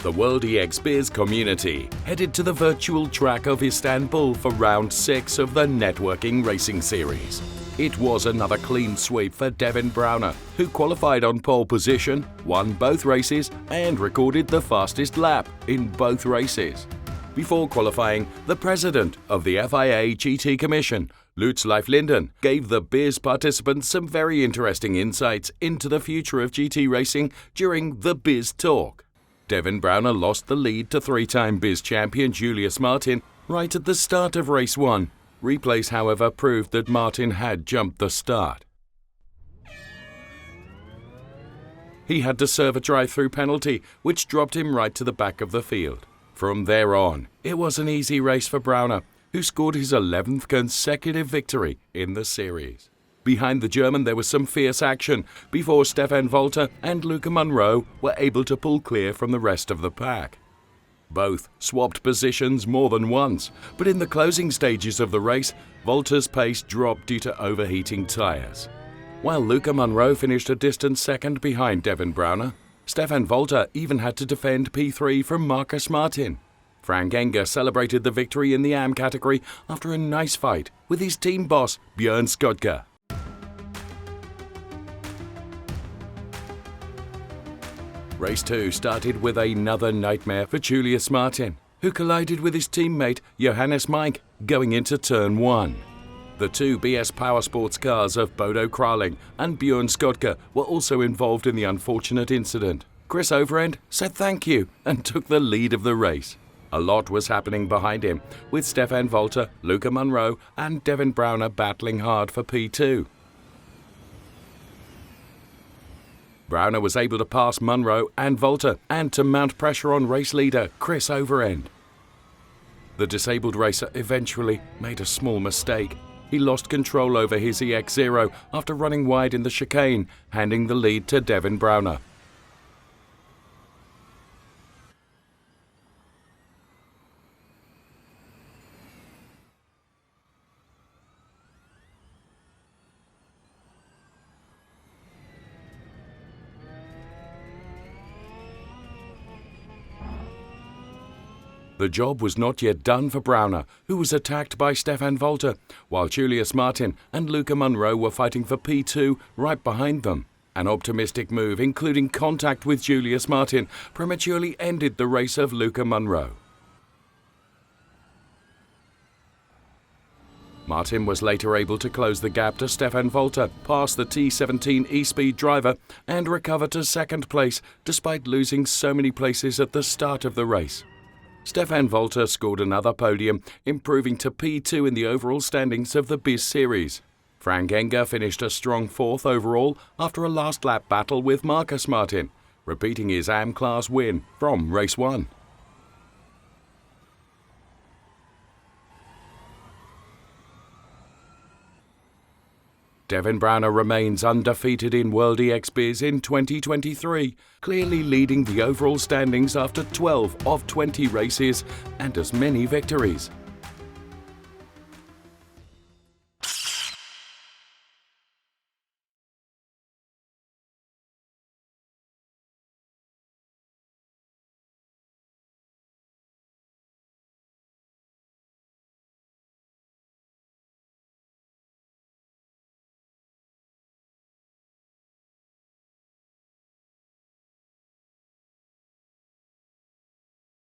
The World EX Bizz community headed to the virtual track of Istanbul for round 6 of the networking racing series. It was another clean sweep for Devin Braune, who qualified on pole position, won both races and recorded the fastest lap in both races. Before qualifying, the president of the FIA GT Commission, Lutz Linden, gave the Bizz participants some very interesting insights into the future of GT racing during the Bizz Talk. Devin Braune lost the lead to three-time Bizz champion Julius right at the start of race 1. Replays, however, proved that Martin had jumped the start. He had to serve a drive-through penalty, which dropped him right to the back of the field. From there on, it was an easy race for Braune, who scored his 11th consecutive victory in the series. Behind the German, there was some fierce action before Stefan Volter and Luca Munro were able to pull clear from the rest of the pack. Both swapped positions more than once, but in the closing stages of the race, Volter's pace dropped due to overheating tyres. While Luca Munro finished a distant second behind Devin Braune, Stefan Volter even had to defend P3 from Marcus Martin. Frank Enger celebrated the victory in the AM category after a nice fight with his team boss Bjørn Skodka. Race 2 started with another nightmare for Julius Martin, who collided with his teammate Johannes Mike going into turn 1. The two BS Power Sports cars of Bodo Kraling and Bjørn Skodka were also involved in the unfortunate incident. Chris Overend said thank you and took the lead of the race. A lot was happening behind him, with Stefan Volter, Luca Munro and Devin Braune battling hard for P2. Braune was able to pass Munro and Volter and to mount pressure on race leader Chris Overend. The disabled racer eventually made a small mistake. He lost control over his EX0 after running wide in the chicane, handing the lead to Devin Braune. The job was not yet done for Braune, who was attacked by Stefan Volter, while Julius Martin and Luca Munro were fighting for P2 right behind them. An optimistic move, including contact with Julius Martin, prematurely ended the race of Luca Munro. Martin was later able to close the gap to Stefan Volter, pass the T17 E-Speed driver, and recover to second place despite losing so many places at the start of the race. Stefan Volter scored another podium, improving to P2 in the overall standings of the Bizz series. Frank Enger finished a strong 4th overall after a last lap battle with Marcus Martin, repeating his AM class win from race 1. Devin Braune remains undefeated in World EX Bizz in 2023, clearly leading the overall standings after 12 of 20 races and as many victories.